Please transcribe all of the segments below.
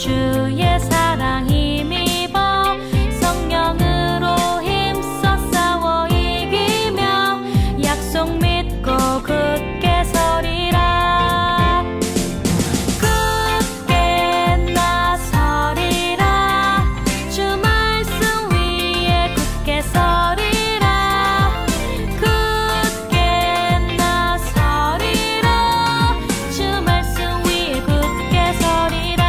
주의 사랑 힘입어 성령으로 힘써 싸워 이기며 약속 믿고 굳게 서리라. 굳게 나서리라. 주 말씀 위에 굳게 서리라. 굳게 나서리라. 주 말씀 위에 굳게 서리라.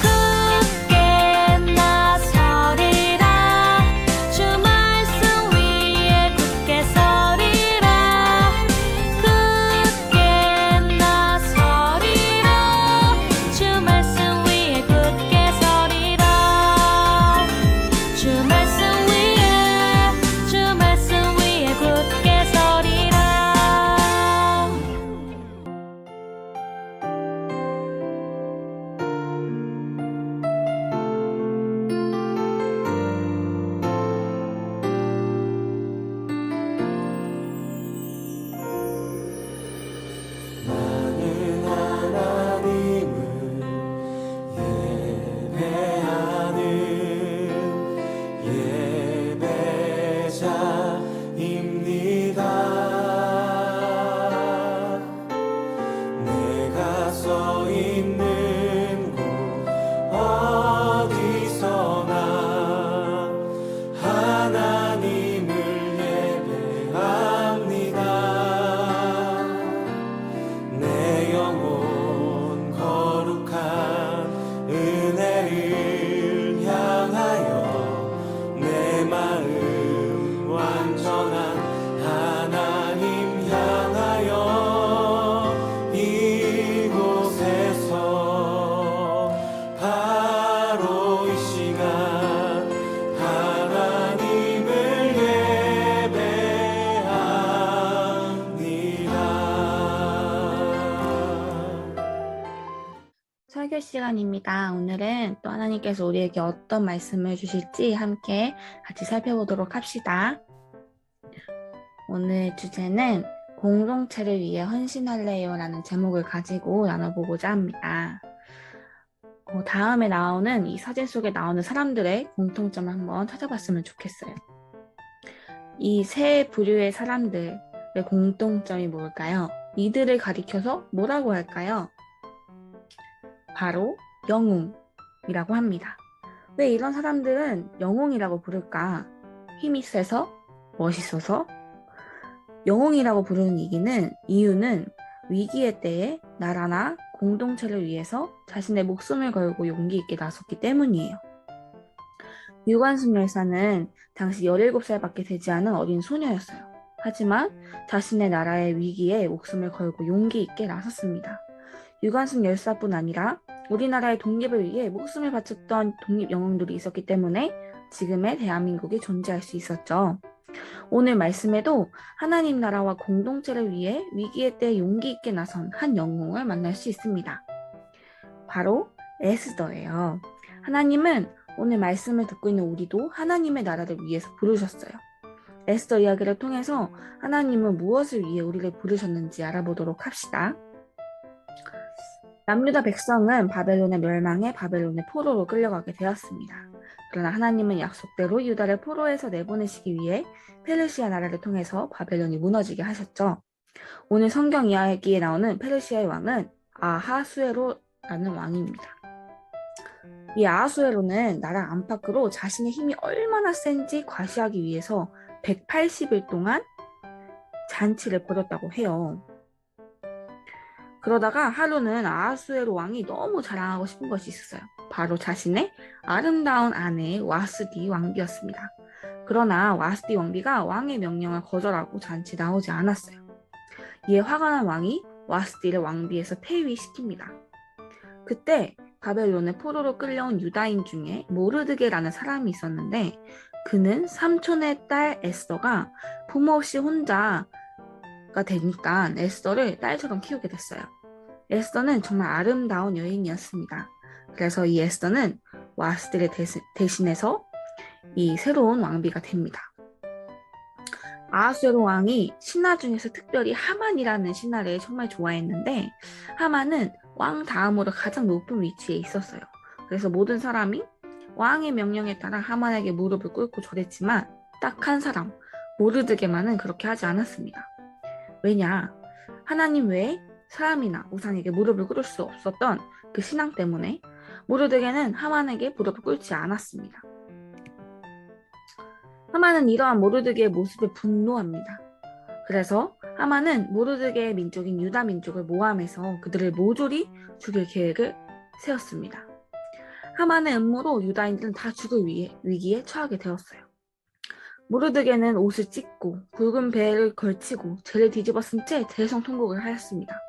굳게 나서리라. 주 말씀 위에 굳게 서리라. 굳게 나서리라. 주 말씀 위에 굳게 서리라. 주 말씀 위에 굳게 서리라. 나는 하나님을 예배하는 예배자입니다. 내가 서 있는 곳 어디서나 하나님을 예배합니다. 내 영혼 거룩한 은혜를 향하여 내 마음 완전한 하나님 향하여 이곳에서 바로 이 시간 하나님을 예배합니다. 설교 시간입니다. 오늘은 또 하나님께서 우리에게 어떤 말씀을 주실지 함께 같이 살펴보도록 합시다. 오늘 주제는 공동체를 위해 헌신할래요 라는 제목을 가지고 나눠보고자 합니다. 다음에 나오는 이 사진 속에 나오는 사람들의 공통점을 한번 찾아봤으면 좋겠어요. 이 세 부류의 사람들의 공통점이 뭘까요? 이들을 가리켜서 뭐라고 할까요? 바로 영웅이라고 합니다. 왜 이런 사람들은 영웅이라고 부를까? 힘이 세서, 멋있어서? 영웅이라고 부르는 이유는 위기의 때에 나라나 공동체를 위해서 자신의 목숨을 걸고 용기 있게 나섰기 때문이에요. 유관순 열사는 당시 17살밖에 되지 않은 어린 소녀였어요. 하지만 자신의 나라의 위기에 목숨을 걸고 용기 있게 나섰습니다. 유관순 열사뿐 아니라 우리나라의 독립을 위해 목숨을 바쳤던 독립 영웅들이 있었기 때문에 지금의 대한민국이 존재할 수 있었죠. 오늘 말씀에도 하나님 나라와 공동체를 위해 위기의 때 용기 있게 나선 한 영웅을 만날 수 있습니다. 바로 에스더예요. 하나님은 오늘 말씀을 듣고 있는 우리도 하나님의 나라를 위해서 부르셨어요. 에스더 이야기를 통해서 하나님은 무엇을 위해 우리를 부르셨는지 알아보도록 합시다. 남유다 백성은 바벨론의 멸망에 바벨론의 포로로 끌려가게 되었습니다. 그러나 하나님은 약속대로 유다를 포로에서 내보내시기 위해 페르시아 나라를 통해서 바벨론이 무너지게 하셨죠. 오늘 성경 이야기에 나오는 페르시아의 왕은 아하수에로라는 왕입니다. 이 아하수에로는 나라 안팎으로 자신의 힘이 얼마나 센지 과시하기 위해서 180일 동안 잔치를 벌였다고 해요. 그러다가 하루는 아하수에로 왕이 너무 자랑하고 싶은 것이 있었어요. 바로 자신의 아름다운 아내 와스디 왕비였습니다. 그러나 와스디 왕비가 왕의 명령을 거절하고 잔치에 나오지 않았어요. 이에 화가 난 왕이 와스디를 왕비에서 폐위시킵니다. 그때 바벨론의 포로로 끌려온 유다인 중에 모르드게라는 사람이 있었는데 그는 삼촌의 딸 에스더가 부모 없이 혼자가 되니까 에스더를 딸처럼 키우게 됐어요. 에스더는 정말 아름다운 여인이었습니다. 그래서 이 에스더는 와스디를 대신해서 이 새로운 왕비가 됩니다. 아하수에로 왕이 신하 중에서 특별히 하만이라는 신하를 정말 좋아했는데 하만은 왕 다음으로 가장 높은 위치에 있었어요. 그래서 모든 사람이 왕의 명령에 따라 하만에게 무릎을 꿇고 절했지만 딱 한 사람, 모르드게만은 그렇게 하지 않았습니다. 왜냐? 하나님 외에 사람이나 우상에게 무릎을 꿇을 수 없었던 그 신앙 때문에 모르드게는 하만에게 무릎을 꿇지 않았습니다. 하만은 이러한 모르드게의 모습에 분노합니다. 그래서 하만은 모르드게의 민족인 유다 민족을 모함해서 그들을 모조리 죽일 계획을 세웠습니다. 하만의 음모로 유다인들은 다 죽을 위기에 처하게 되었어요. 모르드게는 옷을 찢고 굵은 배를 걸치고 죄를 뒤집어 쓴 채 대성통곡을 하였습니다.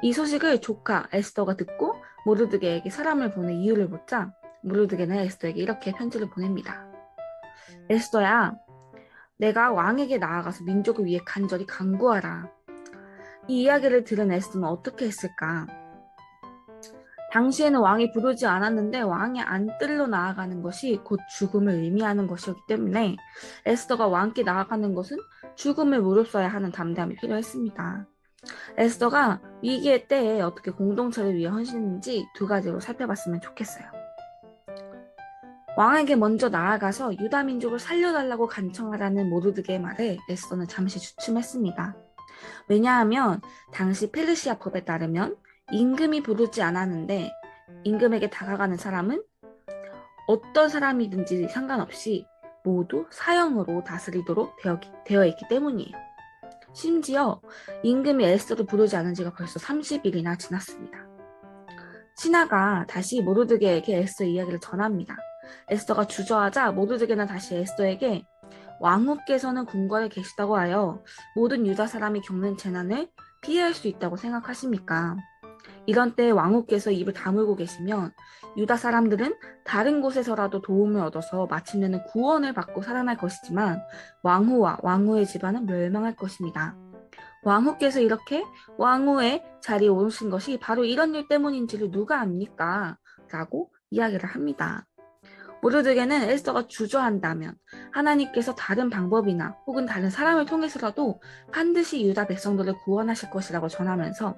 이 소식을 조카 에스더가 듣고 모르드게에게 사람을 보내 이유를 묻자 모르드게는 에스더에게 이렇게 편지를 보냅니다. 에스더야, 내가 왕에게 나아가서 민족을 위해 간절히 간구하라. 이 이야기를 들은 에스더는 어떻게 했을까? 당시에는 왕이 부르지 않았는데 왕의 안뜰로 나아가는 것이 곧 죽음을 의미하는 것이었기 때문에 에스더가 왕께 나아가는 것은 죽음을 무릅써야 하는 담대함이 필요했습니다. 에스더가 위기의 때에 어떻게 공동체를 위해 헌신했는지 두 가지로 살펴봤으면 좋겠어요. 왕에게 먼저 나아가서 유다 민족을 살려달라고 간청하라는 모르드게의 말에 에스더는 잠시 주춤했습니다. 왜냐하면 당시 페르시아 법에 따르면 임금이 부르지 않았는데 임금에게 다가가는 사람은 어떤 사람이든지 상관없이 모두 사형으로 다스리도록 되어 있기 때문이에요. 심지어 임금이 에스더를 부르지 않은 지가 벌써 30일이나 지났습니다. 신하가 다시 모르드게에게 에스더 이야기를 전합니다. 에스더가 주저하자 모르드게는 다시 에스더에게 왕후께서는 궁궐에 계시다고 하여 모든 유다 사람이 겪는 재난을 피할 수 있다고 생각하십니까? 이런 때에 왕후께서 입을 다물고 계시면 유다 사람들은 다른 곳에서라도 도움을 얻어서 마침내는 구원을 받고 살아날 것이지만 왕후와 왕후의 집안은 멸망할 것입니다. 왕후께서 이렇게 왕후의 자리에 오르신 것이 바로 이런 일 때문인지를 누가 압니까? 라고 이야기를 합니다. 모르드게는 에스더가 주저한다면 하나님께서 다른 방법이나 혹은 다른 사람을 통해서라도 반드시 유다 백성들을 구원하실 것이라고 전하면서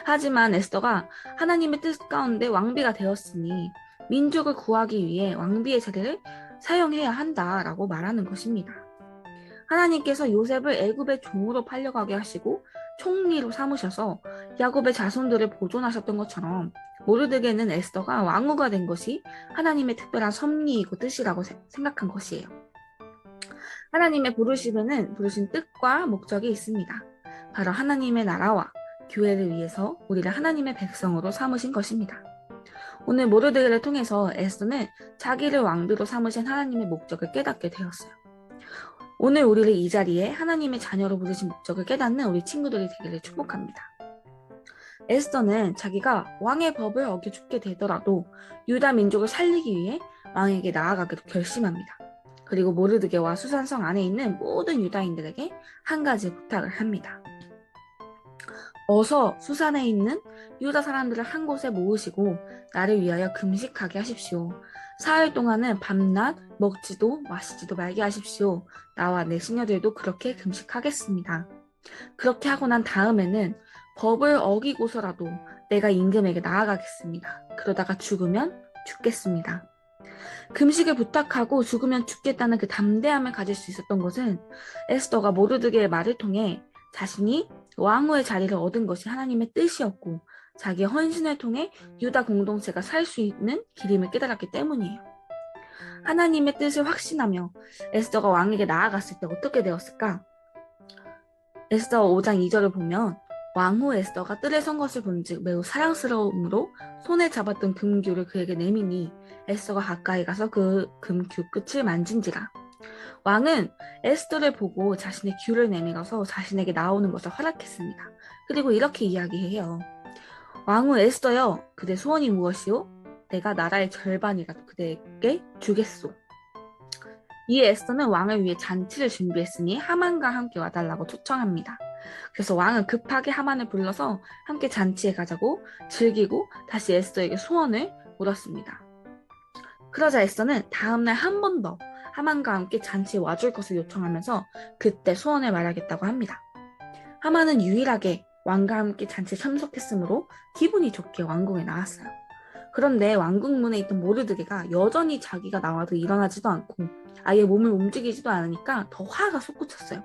하지만 에스더가 하나님의 뜻 가운데 왕비가 되었으니 민족을 구하기 위해 왕비의 자리를 사용해야 한다라고 말하는 것입니다. 하나님께서 요셉을 애굽의 종으로 팔려가게 하시고 총리로 삼으셔서 야곱의 자손들을 보존하셨던 것처럼 모르드게는 에스더가 왕후가 된 것이 하나님의 특별한 섭리이고 뜻이라고 생각한 것이에요. 하나님의 부르신 뜻과 목적이 있습니다. 바로 하나님의 나라와 교회를 위해서 우리를 하나님의 백성으로 삼으신 것입니다. 오늘 모르드게를 통해서 에스더는 자기를 왕비로 삼으신 하나님의 목적을 깨닫게 되었어요. 오늘 우리를 이 자리에 하나님의 자녀로 부르신 목적을 깨닫는 우리 친구들이 되기를 축복합니다. 에스더는 자기가 왕의 법을 어겨 죽게 되더라도 유다 민족을 살리기 위해 왕에게 나아가기로 결심합니다. 그리고 모르드게와 수산성 안에 있는 모든 유다인들에게 한 가지 부탁을 합니다. 어서 수산에 있는 유다 사람들을 한 곳에 모으시고 나를 위하여 금식하게 하십시오. 사흘 동안은 밤낮 먹지도 마시지도 말게 하십시오. 나와 내 시녀들도 그렇게 금식하겠습니다. 그렇게 하고 난 다음에는 법을 어기고서라도 내가 임금에게 나아가겠습니다. 그러다가 죽으면 죽겠습니다. 금식을 부탁하고 죽으면 죽겠다는 그 담대함을 가질 수 있었던 것은 에스더가 모르드게의 말을 통해 자신이 왕후의 자리를 얻은 것이 하나님의 뜻이었고 자기의 헌신을 통해 유다 공동체가 살 수 있는 길임을 깨달았기 때문이에요. 하나님의 뜻을 확신하며 에스더가 왕에게 나아갔을 때 어떻게 되었을까? 에스더 5장 2절을 보면 왕후 에스더가 뜰에 선 것을 본즉 매우 사랑스러움으로 손에 잡았던 금규를 그에게 내미니 에스더가 가까이 가서 그 금규 끝을 만진지라. 왕은 에스더를 보고 자신의 규를 내밀어서 자신에게 나오는 것을 허락했습니다. 그리고 이렇게 이야기해요. 왕후 에스더여, 그대 소원이 무엇이오? 내가 나라의 절반이라도 그대에게 주겠소. 이에 에스더는 왕을 위해 잔치를 준비했으니 하만과 함께 와달라고 초청합니다. 그래서 왕은 급하게 하만을 불러서 함께 잔치에 가자고 즐기고 다시 에스더에게 소원을 물었습니다. 그러자 에스더는 다음날 한 번 더 하만과 함께 잔치에 와줄 것을 요청하면서 그때 소원을 말하겠다고 합니다. 하만은 유일하게 왕과 함께 잔치에 참석했으므로 기분이 좋게 왕궁에 나왔어요. 그런데 왕궁문에 있던 모르드게가 여전히 자기가 나와도 일어나지도 않고 아예 몸을 움직이지도 않으니까 더 화가 솟구쳤어요.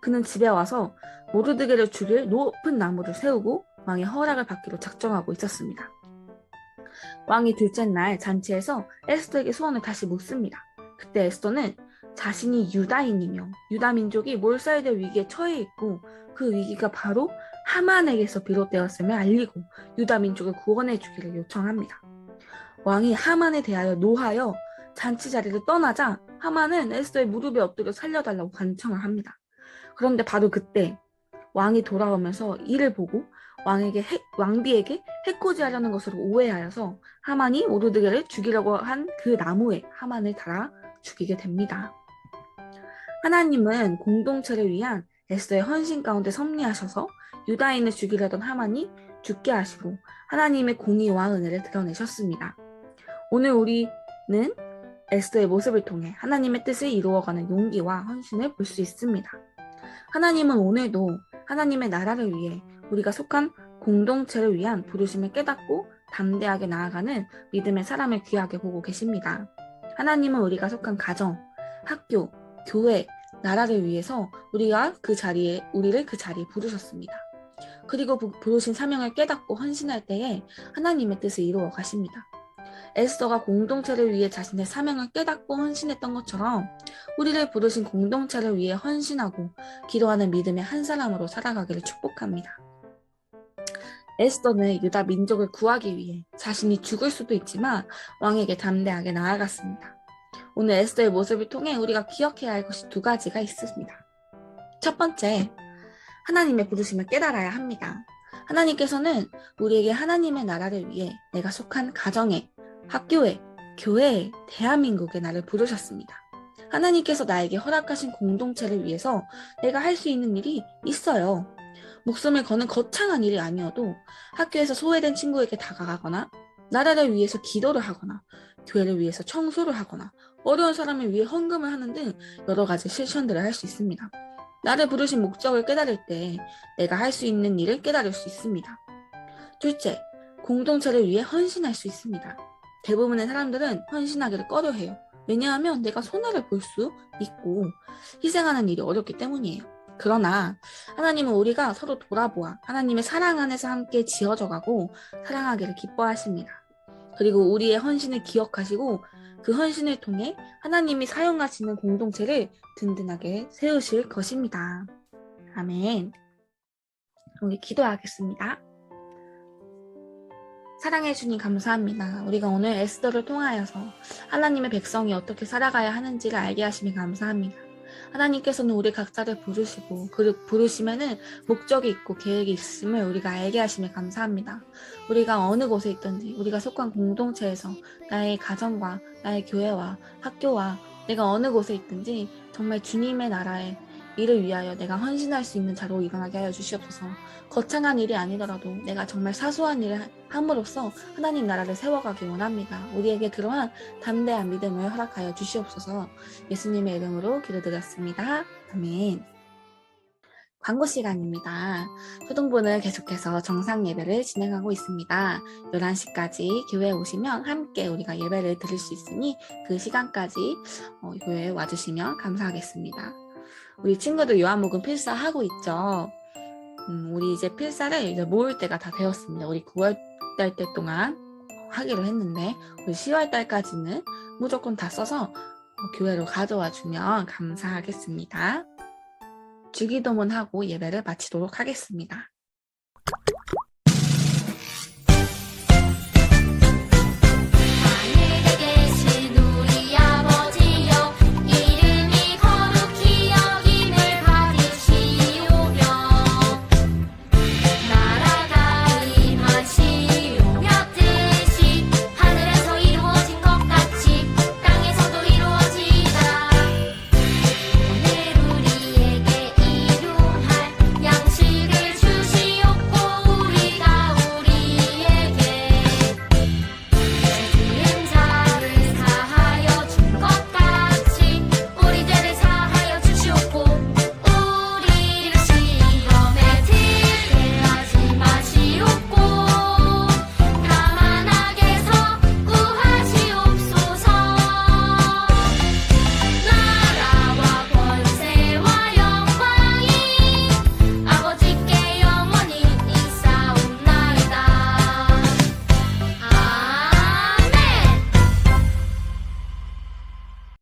그는 집에 와서 모르드게를 죽일 높은 나무를 세우고 왕의 허락을 받기로 작정하고 있었습니다. 왕이 둘째 날 잔치에서 에스더에게 소원을 다시 묻습니다. 그때 에스더는 자신이 유다인이며 유다 민족이 몰살될 위기에 처해 있고 그 위기가 바로 하만에게서 비롯되었음을 알리고 유다 민족을 구원해 주기를 요청합니다. 왕이 하만에 대하여 노하여 잔치 자리를 떠나자 하만은 에스더의 무릎에 엎드려 살려달라고 간청을 합니다. 그런데 바로 그때 왕이 돌아오면서 이를 보고 왕비에게 해코지하려는 것으로 오해하여서 하만이 모르드게를 죽이려고 한 그 나무에 하만을 달아 죽이게 됩니다. 하나님은 공동체를 위한 에스더의 헌신 가운데 섭리하셔서 유다인을 죽이려던 하만이 죽게 하시고 하나님의 공의와 은혜를 드러내셨습니다. 오늘 우리는 에스더의 모습을 통해 하나님의 뜻을 이루어가는 용기와 헌신을 볼 수 있습니다. 하나님은 오늘도 하나님의 나라를 위해 우리가 속한 공동체를 위한 부르심을 깨닫고 담대하게 나아가는 믿음의 사람을 귀하게 보고 계십니다. 하나님은 우리가 속한 가정, 학교, 교회, 나라를 위해서 우리를 그 자리에 부르셨습니다. 그리고 부르신 사명을 깨닫고 헌신할 때에 하나님의 뜻을 이루어 가십니다. 에스더가 공동체를 위해 자신의 사명을 깨닫고 헌신했던 것처럼 우리를 부르신 공동체를 위해 헌신하고 기도하는 믿음의 한 사람으로 살아가기를 축복합니다. 에스더는 유다 민족을 구하기 위해 자신이 죽을 수도 있지만 왕에게 담대하게 나아갔습니다. 오늘 에스더의 모습을 통해 우리가 기억해야 할 것이 두 가지가 있습니다. 첫 번째, 하나님의 부르심을 깨달아야 합니다. 하나님께서는 우리에게 하나님의 나라를 위해 내가 속한 가정에, 학교에, 교회에, 대한민국에 나를 부르셨습니다. 하나님께서 나에게 허락하신 공동체를 위해서 내가 할 수 있는 일이 있어요. 목숨을 거는 거창한 일이 아니어도 학교에서 소외된 친구에게 다가가거나 나라를 위해서 기도를 하거나 교회를 위해서 청소를 하거나 어려운 사람을 위해 헌금을 하는 등 여러 가지 실천들을 할 수 있습니다. 나를 부르신 목적을 깨달을 때 내가 할 수 있는 일을 깨달을 수 있습니다. 둘째, 공동체를 위해 헌신할 수 있습니다. 대부분의 사람들은 헌신하기를 꺼려해요. 왜냐하면 내가 손해를 볼 수 있고 희생하는 일이 어렵기 때문이에요. 그러나 하나님은 우리가 서로 돌아보아 하나님의 사랑 안에서 함께 지어져가고 사랑하기를 기뻐하십니다. 그리고 우리의 헌신을 기억하시고 그 헌신을 통해 하나님이 사용하시는 공동체를 든든하게 세우실 것입니다. 아멘. 우리 기도하겠습니다. 사랑해 주님 감사합니다. 우리가 오늘 에스더를 통하여서 하나님의 백성이 어떻게 살아가야 하는지를 알게 하시니 감사합니다. 하나님께서는 우리 각자를 부르시고 그 부르심에는 목적이 있고 계획이 있음을 우리가 알게 하시니 감사합니다. 우리가 어느 곳에 있든지 우리가 속한 공동체에서 나의 가정과 나의 교회와 학교와 내가 어느 곳에 있든지 정말 주님의 나라에 이를 위하여 내가 헌신할 수 있는 자로 일어나게 하여 주시옵소서. 거창한 일이 아니더라도 내가 정말 사소한 일을 함으로써 하나님 나라를 세워가기 원합니다. 우리에게 그러한 담대한 믿음을 허락하여 주시옵소서. 예수님의 이름으로 기도드렸습니다. 아멘. 광고 시간입니다. 초등부는 계속해서 정상 예배를 진행하고 있습니다. 11시까지 교회에 오시면 함께 우리가 예배를 드릴 수 있으니 그 시간까지 교회에 와주시면 감사하겠습니다. 우리 친구들 요한복음 필사하고 있죠. 우리 이제 필사를 이제 모을 때가 다 되었습니다. 우리 9월달 때 동안 하기로 했는데 우리 10월달까지는 무조건 다 써서 교회로 가져와 주면 감사하겠습니다. 주기도문하고 예배를 마치도록 하겠습니다.